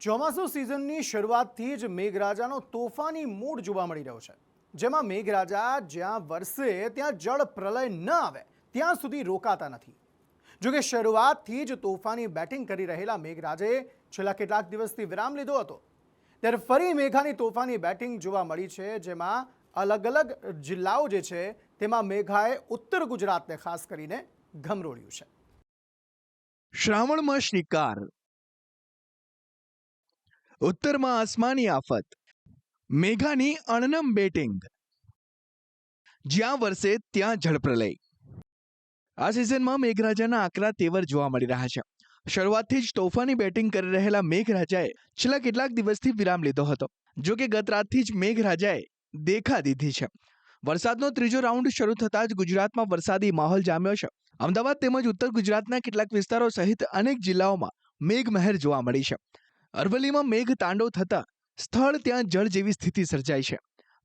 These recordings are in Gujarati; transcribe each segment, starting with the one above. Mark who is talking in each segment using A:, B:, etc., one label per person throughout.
A: ચોમાસુ સિઝનની શરૂઆતથી જ મેઘરાજાનો તોફાની મૂડ જોવા મળી રહ્યો છે, જેમાં મેઘરાજા જ્યાં વરસે ત્યાં જળ પ્રલય ન આવે ત્યાં સુધી રોકાતા નથી. જોકે શરૂઆતથી જ તોફાની બેટિંગ કરી રહેલા મેઘરાજે છેલ્લા કેટલાક દિવસથી વિરામ લીધો હતો, ત્યારે ફરી મેઘાની તોફાની બેટિંગ જોવા મળી છે, જેમાં અલગ અલગ જિલ્લાઓ જે છે તેમાં મેઘાએ ઉત્તર ગુજરાતને ખાસ કરીને ગમરોળ્યું છે.
B: શ્રાવણમાં શિકાર, ઉત્તરમાં આસમાની આફત, મેઘાની અણનમ બેટિંગ, જ્યાં વરસે ત્યાં જળપ્રલય. આ સિઝનમાં મેઘરાજાના આકરા તેવર જોવા મળી રહ્યા છે. શરૂઆતથી જ તોફાની બેટિંગ કરી રહેલા મેઘરાજાએ છેલ્લા કેટલાક દિવસથી વિરામ લીધો હતો. જો કે ગત રાતથી જ મેઘરાજાએ દેખા દીધી છે. વરસાદનો ત્રીજો રાઉન્ડ શરૂ થતાં જ ગુજરાતમાં વરસાદી માહોલ જામ્યો છે. અમદાવાદ તેમજ ઉત્તર ગુજરાતના કેટલાક વિસ્તારો સહિત અનેક જિલ્લાઓમાં મેઘમહેર જોવા મળી છે. અરવલ્લીમાં મેઘ તાંડવ થતા સ્થળ ત્યાં જળ જેવી સ્થિતિ સર્જાઈ છે.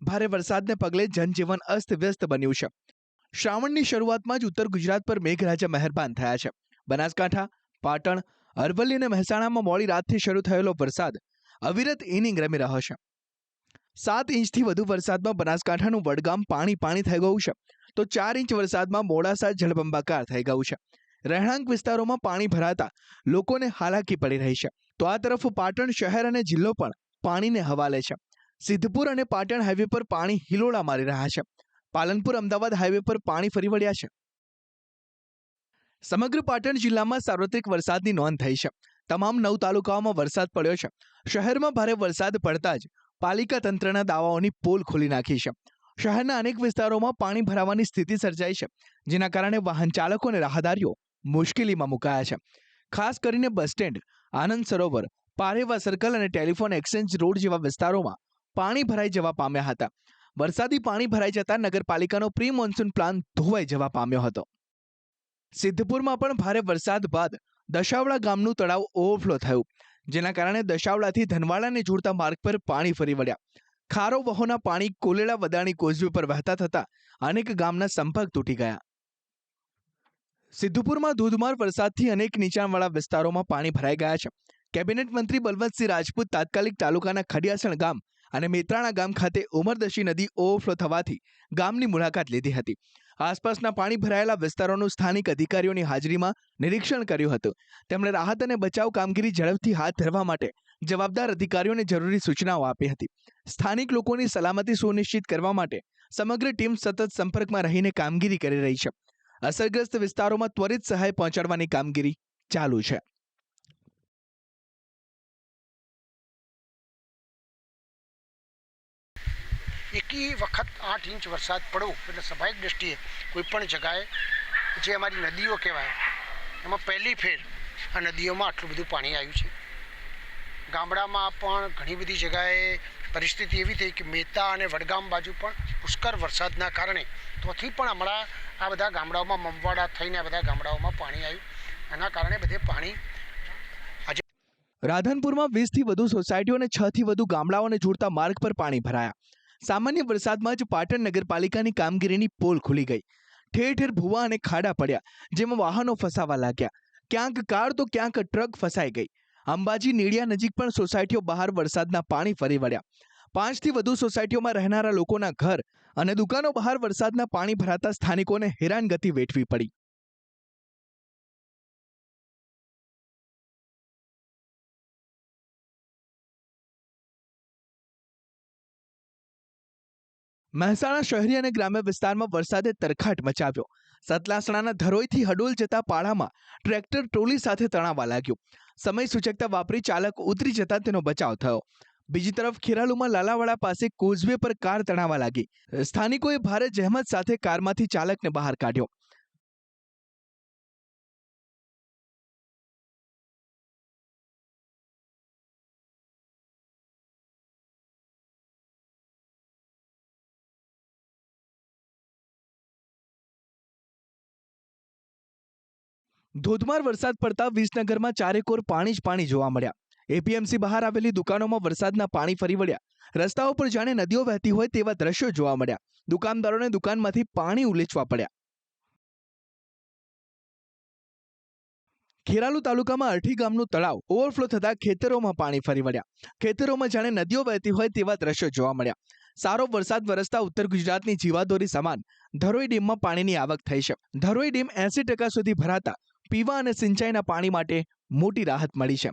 B: ભારે વરસાદને પગલે જનજીવન અસ્તવ્યસ્ત બન્યું છે. શ્રાવણની શરૂઆતમાં જ ઉત્તર ગુજરાત પર મેઘરાજા મહેરબાન થયા છે. બનાસકાંઠા, પાટણ, અરવલ્લી અને મહેસાણામાં મોડી રાતથી શરૂ થયેલો વરસાદ અવિરત ઇનિંગ રમી રહ્યો છે. 7 ઇંચથી વધુ વરસાદમાં બનાસકાંઠાનું વડગામ પાણી થઈ ગયું છે, તો 4 ઇંચ વરસાદમાં મોડાસા જળબંબાકાર થઈ ગયું છે. રહેણાંક વિસ્તારોમાં પાણી ભરાતા લોકોને હાલાકી પડી રહી છે. તો આ તરફ પાટણ શહેર અને જિલ્લો પણ પાણીને હવાલે છે. સિદ્ધપુર અને પાટણ હાઈવે પર પાણી હિલોળા મારી રહ્યા છે. પાલનપુર અમદાવાદ હાઈવે પર પાણી ફરી વળ્યા છે. સમગ્ર પાટણ જિલ્લામાં સાર્વત્રિક વરસાદની નોંધ થઈ છે. તમામ 9 તાલુકાઓમાં વરસાદ પડ્યો છે. શહેરમાં ભારે વરસાદ પડતા જ પાલિકા તંત્રના દાવાઓની પોલ ખોલી નાખી છે. શહેરના અનેક વિસ્તારોમાં પાણી ભરાવાની સ્થિતિ સર્જાઈ છે, જેના કારણે વાહન ચાલકો અને રાહદારીઓ મુશ્કેલીમાં મુકાયા છે. ખાસ કરીને બસ સ્ટેન્ડ, આનંદ સરોવર, પારેવા સર્કલ અને ટેલિફોન એક્સચેન્જ રોડ જેવા વિસ્તારોમાં પાણી ભરાઈ જવા પામ્યા હતા. વરસાદી પાણી ભરાઈ જતા નગરપાલિકાનો પ્રી મોન્સૂન પ્લાન ધોવાઈ જવા પામ્યો હતો. સિદ્ધપુરમાં પણ ભારે વરસાદ બાદ દશાવડા ગામનું તળાવ ઓવરફ્લો થયું, જેના કારણે દશાવડાથી ધનવાડાને જોડતા માર્ગ પર પાણી ફરી વળ્યા. ખારો વહોના પાણી કોલેડા વદાણી કોઝવે પર વહેતા થતા અનેક ગામના સંપર્ક તૂટી ગયા. સિદ્ધપુરમાં ધોધમાર વરસાદથી અનેક નીચાણવાળા વિસ્તારોમાં પાણી ભરાઈ ગયા છે. કેબિનેટ મંત્રી બલવંતસિંહ રાજપૂત તાત્કાલિક તાલુકાના ખડિયાસણ ગામ અને મેત્રાણા ગામ ખાતે ઉમરદશી નદી ઓવરફ્લો થવાથી ગામની મુલાકાત લીધી હતી. આસપાસના પાણી ભરાયેલા વિસ્તારોનું સ્થાનિક અધિકારીઓની હાજરીમાં નિરીક્ષણ કર્યું હતું. તેમણે રાહત અને બચાવ કામગીરી ઝડપથી હાથ ધરવા માટે જવાબદાર અધિકારીઓને જરૂરી સૂચનાઓ આપી હતી. સ્થાનિક લોકોની સલામતી સુનિશ્ચિત કરવા માટે સમગ્ર ટીમ સતત સંપર્કમાં રહીને કામગીરી કરી રહી છે. અસરગ્રસ્ત વિસ્તારોમાં ત્વરિત સહાય પહોંચાડવાની કામગીરી ચાલુ છે.
C: એકી વખત 8 ઇંચ વરસાદ પડવો એટલે સ્વાભાવિક દ્રષ્ટિએ કોઈપણ જગાએ જે અમારી નદીઓ કહેવાય એમાં પહેલી ફેર આ નદીઓમાં આટલું બધું પાણી આવ્યું છે. ગામડામાં પણ ઘણી બધી જગાએ પરિસ્થિતિ એવી થઈ કે મેતા અને વડગામ બાજુ પણ પુષ્કળ વરસાદના કારણે તોથી પણ હમણાં આ બધા ગામડાઓમાં મમવાડા થઈને આ બધા ગામડાઓમાં પાણી આવ્યું. એના કારણે બધે પાણી
B: રાધનપુરમાં 20થી વધુ સોસાયટીઓ અને 6થી વધુ ગામડાઓને જોડતા માર્ગ પર પાણી ભરાયા. સામાન્ય વરસાદમાં જ પાટણ નગરપાલિકાની કામગીરીની પોલ ખુલી ગઈ. ઠેર ઠેર ભૂવા અને ખાડા પડ્યા, જેમાં વાહનો ફસાવા લાગ્યા. ક્યાંક કાર તો ક્યાંક ટ્રક ફસાઈ ગઈ. અંબાજી નીડિયા નજીક પણ સોસાયટીઓ બહાર વરસાદના પાણી ફરી વળ્યા. 5થી વધુ સોસાયટીઓમાં રહેનારા લોકોના ઘર અને દુકાનો બહાર વરસાદના પાણી ભરાતા સ્થાનિકોને હેરાનગતિ વેઠવી પડી. મહેસાણા શહેરી અને ગ્રામ્ય વિસ્તારમાં વરસાદે તરખાટ મચાવ્યો. સતલાસણાના ધરોઈથી હડોલ જતા પાળામાં ટ્રેક્ટર ટ્રોલી સાથે તણાવા લાગ્યું. સમય સૂચકતા વાપરી ચાલક ઉતરી જતા તેનો બચાવ થયો. બીજી તરફ ખેરાલુમાં લાલાવાડા પાસે કોઝવે પર કાર તણાવા લાગી. સ્થાનિકોએ ભારે જહેમત સાથે કારમાંથી ચાલકને બહાર કાઢ્યો. ધોધમાર વરસાદ પડતા વિસનગરમાં ચારેકોર પાણી જ પાણી જોવા મળ્યા. એપીએમસી બહાર આવેલી દુકાનોમાં વરસાદના પાણી ફરી વળ્યા. રસ્તાઓ પર જાણે નદીઓ વહેતી હોય તેવા દ્રશ્યો જોવા મળ્યા. દુકાનદારોને દુકાનમાંથી પાણી ઉલેચવા પડ્યા. ખેરાલુ તાલુકામાં અરઠી ગામનું તળાવ ઓવરફ્લો થતા ખેતરોમાં પાણી ફરી વળ્યા. ખેતરોમાં જાણે નદીઓ વહેતી હોય તેવા દ્રશ્યો જોવા મળ્યા. સારો વરસાદ વરસતા ઉત્તર ગુજરાતની જીવાદોરી સમાન ધરોઈ ડેમમાં પાણીની આવક થઈ છે. ધરોઈ ડેમ 80% સુધી ભરાતા પીવા અને સિંચાઈના પાણી માટે મોટી રાહત મળી છે.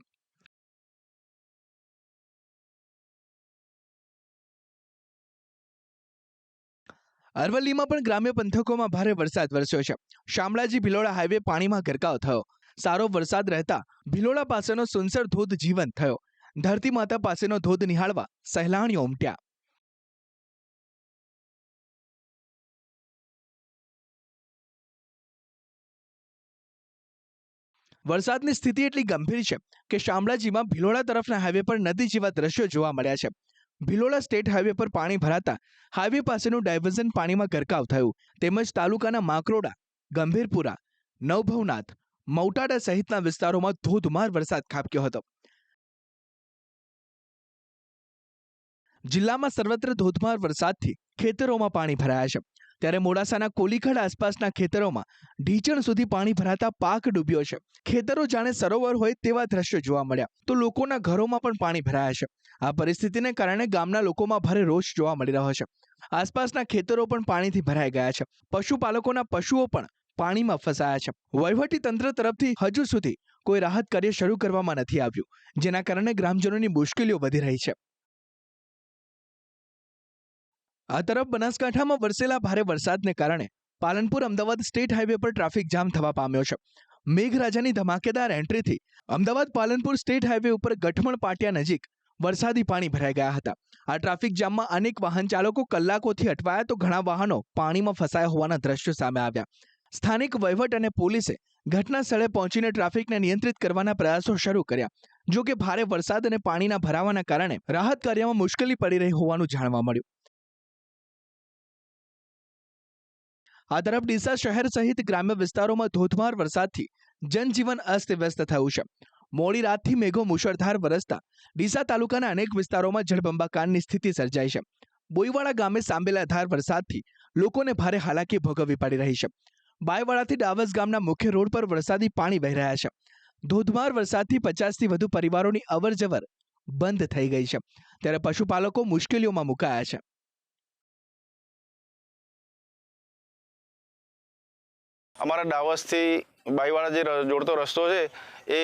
B: અરવલ્લીમાં પણ ગ્રામ્ય પંથકોમાં ભારે વરસાદ વરસ્યો છે. શામળાજી ભિલોડા હાઈવે પાણીમાં ગરકાવ થયો. સારો વરસાદ રહેતા ભિલોડા પાસેનો સુનસર ધોધ જીવંત થયો. ધરતી માતા પાસેનો ધોધ નિહાળવા સહેલાણીઓ ઉમટ્યા. વરસાદની સ્થિતિ એટલી ગંભીર છે કે શામળાજીમાં ભિલોડા તરફના હાઈવે પર નદી જેવા દ્રશ્યો જોવા મળ્યા છે. ભિલોડા સ્ટેટ હાઈવે પર પાણી ભરાતા હાઈવે પાસેનું ડાયવર્ઝન પાણીમાં ગરકાવ થયું. તેમજ તાલુકાના માકરોડા, ગંભીરપુરા, નવભવનાથ, મૌટાડા સહિતના વિસ્તારોમાં ધોધમાર વરસાદ ખાબક્યો હતો. જિલ્લામાં સર્વત્ર ધોધમાર વરસાદથી ખેતરોમાં પાણી ભરાયા છે. ત્યારે મોડાસાના કોલીખડ આસપાસના ખેતરોમાં ઢીચણ સુધી પાણી ભરાતા પાક ડૂબ્યો છે. ખેતરો જાણે સરોવર હોય તેવા દ્રશ્યો જોવા મળ્યા તો લોકોના ઘરોમાં પણ પાણી ભરાયા છે. આ પરિસ્થિતિને કારણે ગામના લોકોમાં ભારે રોષ જોવા મળી રહ્યો છે. આસપાસના ખેતરો પણ પાણીથી ભરાઈ ગયા છે. પશુપાલકોના પશુઓ પણ પાણીમાં ફસાયા છે. વહીવટી તંત્ર તરફથી હજુ સુધી કોઈ રાહત કાર્ય શરૂ કરવામાં નથી આવ્યું, જેના કારણે ગ્રામજનોની મુશ્કેલીઓ વધી રહી છે. આ તરફ બનાસકાંઠામાં વરસેલા ભારે વરસાદને કારણે પાલનપુર અમદાવાદ સ્ટેટ હાઈવે પર ટ્રાફિક જામ થવા પામ્યો છે. મેઘરાજાની ધમાકેદાર એન્ટ્રીથી અમદાવાદ પાલનપુર સ્ટેટ હાઈવે ઉપર ગઠમણ પાટિયા નજીક વરસાદી પાણી ભરાઈ ગયા હતા. આ ટ્રાફિક જામમાં અનેક વાહન ચાલકો કલાકોથી અટવાયા તો ઘણા વાહનો પાણીમાં ફસાયા હોવાના દ્રશ્યો સામે આવ્યા. સ્થાનિક વહીવટ અને પોલીસે ઘટના સ્થળે પહોંચીને ટ્રાફિકને નિયંત્રિત કરવાના પ્રયાસો શરૂ કર્યા. જો કે ભારે વરસાદ અને પાણીના ભરાવાના કારણે રાહત કાર્યમાં મુશ્કેલી પડી રહી હોવાનું જાણવા મળ્યું. આ તરફ ડીસા શહેર સહિત ગ્રામ્ય વિસ્તારોમાં ધોધમાર વરસાદથી જનજીવન અસ્તવ્યસ્ત થયું છે. મોડી રાતથી મેઘો મુશળધાર વરસતા ડીસા તાલુકાના અનેક વિસ્તારોમાં જળબંબાકારની સ્થિતિ સર્જાઈ છે. બોઈવાડા ગામે સાંબેલાધાર વરસાદથી લોકોને ભારે હાલાકી ભોગવવી પડી રહી છે. બાયવાડાથી ડાવસ ગામના મુખ્ય રોડ પર વરસાદી પાણી વહી રહ્યા છે. ધોધમાર વરસાદથી 50થી વધુ પરિવારોની અવરજવર બંધ થઈ ગઈ છે. ત્યારે પશુપાલકો મુશ્કેલીઓમાં મુકાયા છે.
D: અમારા ડાવસથી બાઈવાડા જે જોડતો રસ્તો છે એ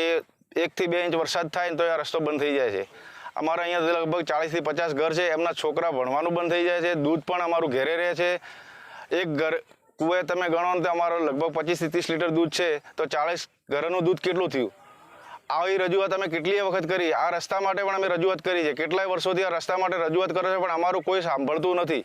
D: 1 થી 2 ઇંચ વરસાદ થાય ને તો આ રસ્તો બંધ થઈ જાય છે. અમારા અહીંયા લગભગ 40 થી 50 ઘર છે, એમના છોકરા ભણવાનું બંધ થઈ જાય છે. દૂધ પણ અમારું ઘેરે રહે છે. એક ઘર કુએ તમે ગણો ને તો અમારો લગભગ 25 થી 30 લીટર દૂધ છે, તો 40 ઘરનું દૂધ કેટલું થયું? આવી રજૂઆત અમે કેટલીય વખત કરી. આ રસ્તા માટે પણ અમે રજૂઆત કરી છે. કેટલાય વર્ષોથી આ રસ્તા માટે રજૂઆત કરે છે, પણ અમારું કોઈ સાંભળતું નથી.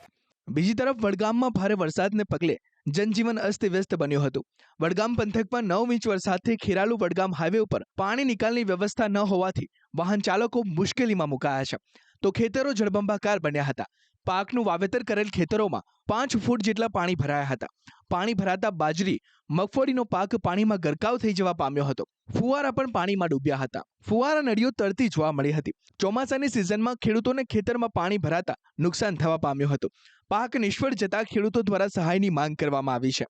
B: બીજી તરફ વડગામમાં ભારે વરસાદને પગલે જનજીવન અસ્તવ્યસ્ત બન્યું હતું. વડગામ પંથકમાં 9 ઇંચ વરસાદથી ખેરાલુ વડગામ હાઈવે ઉપર પાણી નિકાલની વ્યવસ્થા ન હોવાથી વાહન ચાલકો મુશ્કેલીમાં મુકાયા છે. તો ખેતરો જળબંબાકાર બન્યા હતા. પાકનું વાવેતર કરેલ ખેતરોમાં 5 ફૂટ જેટલા પાણી ભરાયા હતા. પાણી ભરાતા બાજરી, મગફળીનો પાક પાણીમાં ગરકાવ થઈ જવા પામ્યો હતો. ફુવારા પણ પાણીમાં ડૂબ્યા હતા. ફુવારા નળીઓ તરતી જોવા મળી હતી. ચોમાસાની સિઝનમાં ખેડૂતોને ખેતરમાં પાણી ભરાતા નુકસાન થવા પામ્યું હતું. પાક નિષ્ફળ જતા ખેડૂતો દ્વારા સહાયની માંગ કરવામાં આવી છે.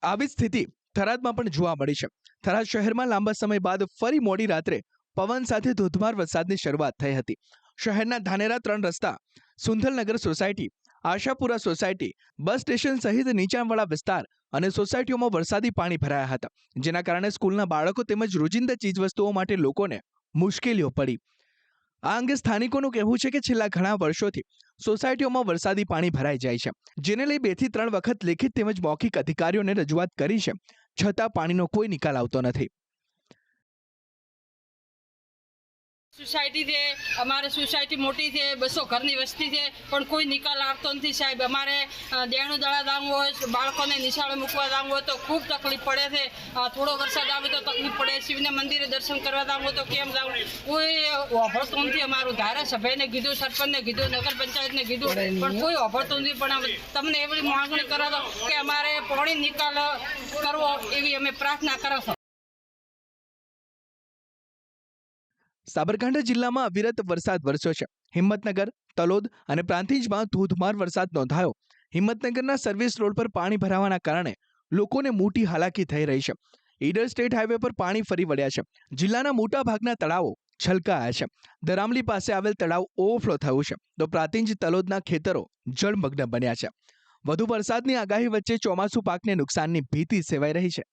B: આવી સ્થિતિ થરાદમાં પણ જોવા મળી છે. થરાદ શહેરમાં લાંબા સમય બાદ ફરી મોડી રાત્રે પવન સાથે ધોધમાર વરસાદની શરૂઆત થઈ હતી. શહેરના ધાનેરા 3 રસ્તા, Sundernagar society, Ashapura society, bus station સહિત નીચાણવાળા વિસ્તાર અને સોસાયટીઓમાં વરસાદી પાણી ભરાયા હતા, જેના કારણે સ્કૂલના બાળકો તેમજ રોજિંદા ચીજવસ્તુઓ માટે લોકોને મુશ્કેલીઓ પડી. આ અંગે સ્થાનિકોનું કહેવું છે કે છેલ્લા ઘણા વર્ષોથી સોસાયટીઓમાં વરસાદી પાણી ભરાઈ જાય છે, જેને લઈ 2 થી 3 વખત લેખિત તેમજ મૌખિક અધિકારીઓને રજૂઆત કરી છે, છતાં પાણીનો કોઈ નિકાલ આવતો નથી.
E: સોસાયટી છે, અમારે સોસાયટી મોટી છે, 200 ઘરની વસ્તી છે, પણ કોઈ નિકાલ આવતો નથી સાહેબ. અમારે દેણું દળા દાવું હોય, બાળકોને નિશાળે મૂકવા દાવું હોય તો ખૂબ તકલીફ પડે છે. થોડો વરસાદ આવે તો તકલીફ પડે. શિવને મંદિરે દર્શન કરવા દાવું હોય તો કેમ દાવું? કોઈ ઓભળતું નથી. અમારું ધારાસભ્યને કીધું, સરપંચને કીધું, નગર પંચાયતને કીધું, પણ કોઈ ઓભળતું નથી. પણ તમને એવી માંગણી કરો કે અમારે પાણી નિકાલ કરવો એવી અમે પ્રાર્થના કરો છો.
B: સાબરકાંઠા જિલ્લામાં અવિરત વરસાદ વરસ્યો છે. હિંમતનગર, તલોદ અને પ્રાંતિજમાં ધોધમાર વરસાદ નોંધાયો. હિંમતનગરના સર્વિસ રોડ પર પાણી ભરાવાના કારણે લોકોને મોટી હાલાકી થઈ રહી છે. ઈડર સ્ટેટ હાઈવે પર પાણી ફરી વળ્યા છે. જિલ્લાના મોટા ભાગના તળાવો છલકાયા છે. દરામલી પાસે આવેલ તળાવ ઓવરફ્લો થયું છે, તો પ્રાતિંજ તલોદના ખેતરો જળમગ્ન બન્યા છે. વધુ વરસાદની આગાહી વચ્ચે ચોમાસુ પાકને નુકસાનની ભીતિ સેવાઈ રહી છે.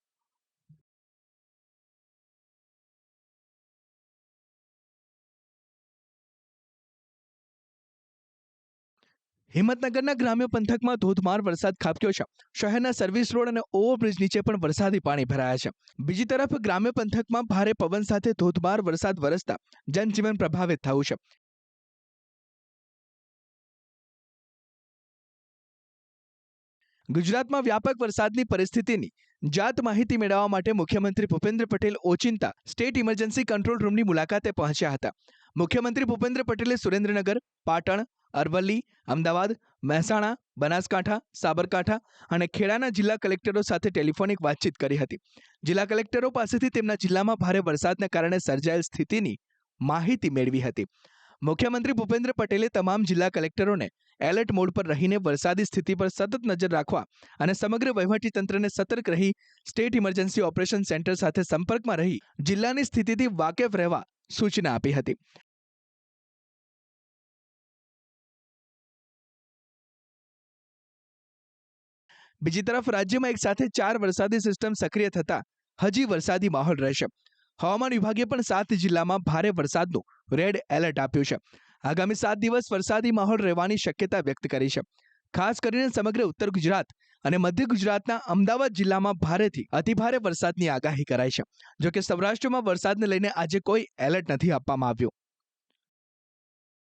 B: હિંમતનગરના ગ્રામ્ય પંથકમાં ધોધમાર વરસાદ ખાબક્યો છે. શહેરના સર્વિસ રોડ અને ઓવરબ્રિજ નીચે પણ વરસાદી પાણી ભરાયા છે. બીજી તરફ ગ્રામ્ય પંથકમાં ભારે પવન સાથે ધોધમાર વરસાદ વરસતા જનજીવન પ્રભાવિત થયું છે. ગુજરાતમાં વ્યાપક વરસાદની પરિસ્થિતિની જાત માહિતી મેળવવા માટે મુખ્યમંત્રી ભૂપેન્દ્ર પટેલ ઓચિંતા સ્ટેટ ઇમરજન્સી કંટ્રોલ રૂમની મુલાકાતે પહોંચ્યા હતા. મુખ્યમંત્રી ભૂપેન્દ્ર પટેલે સુરેન્દ્રનગર, પાટણ, અરવલ્લી, અમદાવાદ, મહેસાણા, બનાસકાંઠા, સાબરકાંઠા અને ખેડાના જિલ્લા કલેક્ટરો સાથે ટેલિફોનિક વાતચીત કરી હતી. જિલ્લા કલેક્ટરો પાસેથી તેમના જિલ્લામાં ભારે વરસાદને કારણે સર્જાયેલ સ્થિતિની માહિતી મેળવી હતી. મુખ્યમંત્રી ભૂપેન્દ્ર પટેલે તમામ જિલ્લા કલેક્ટરોને એલર્ટ મોડ પર રહીને વરસાદી સ્થિતિ પર સતત નજર રાખવા અને સમગ્ર વહીવટીતંત્રને સતર્ક રહી સ્ટેટ ઇમરજન્સી ઓપરેશન સેન્ટર સાથે સંપર્કમાં રહી જિલ્લાની સ્થિતિથી વાકેફ રહેવા સૂચના આપી હતી. બીજી તરફ રાજ્યમાં એક સાથે 4 વરસાદી સિસ્ટમ સક્રિય થતા હજી વરસાદી માહોલ રહેશે. હવામાન વિભાગે પણ 7 જિલ્લામાં ભારે વરસાદનું રેડ એલર્ટ આપ્યું છે. આગામી 7 દિવસ વરસાદી માહોલ રહેવાની શક્યતા વ્યક્ત કરી છે. ખાસ કરીને સમગ્ર ઉત્તર ગુજરાત અને મધ્ય ગુજરાતના અમદાવાદ જિલ્લામાં ભારેથી અતિભારે વરસાદની આગાહી કરાઈ છે. જોકે સૌરાષ્ટ્રમાં વરસાદને લઈને આજે કોઈ એલર્ટ નથી આપવામાં આવ્યું.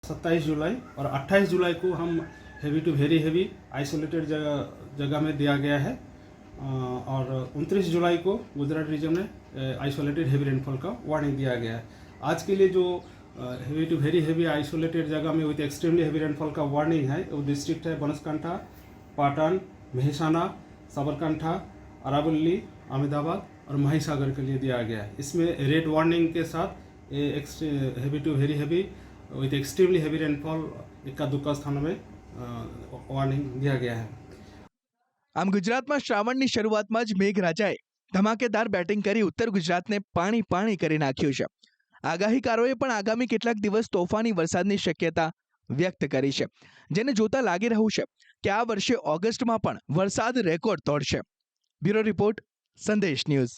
F: 27 जुलाई और 28 जुलाई को हम heavy to very heavy isolated जगह में दिया गया है और 29 जुलाई को गुजरात रीजन में आइसोलेटेड हेवी रेनफॉल का वार्निंग दिया गया है. आज के लिए जो heavy to very heavy isolated जगह में विथ एक्सट्रीमली हेवी रेनफॉल का वार्निंग है वो डिस्ट्रिक्ट है बनासकांठा, पाटन, मेहसाना, साबरकांठा, अरावली, अहमदाबाद और महिसागर के लिए दिया गया है. इसमें रेड वार्निंग के साथ heavy to very heavy with extremely heavy rainfall इक्का दुक्का स्थानों में वार्निंग दिया गया है.
B: આમ ગુજરાતમાં શ્રાવણની શરૂઆતમાં જ મેઘરાજાએ ધમાકેદાર બેટિંગ કરી ઉત્તર ગુજરાતને પાણી કરી નાખ્યું છે. આગાહીકારોએ પણ આગામી કેટલાક દિવસ તોફાની વરસાદની શક્યતા વ્યક્ત કરી છે, જેને જોતા લાગી રહ્યું છે કે આ વર્ષે ઓગસ્ટમાં પણ વરસાદ રેકોર્ડ તોડશે. બ્યુરો રિપોર્ટ, સંદેશ ન્યૂઝ.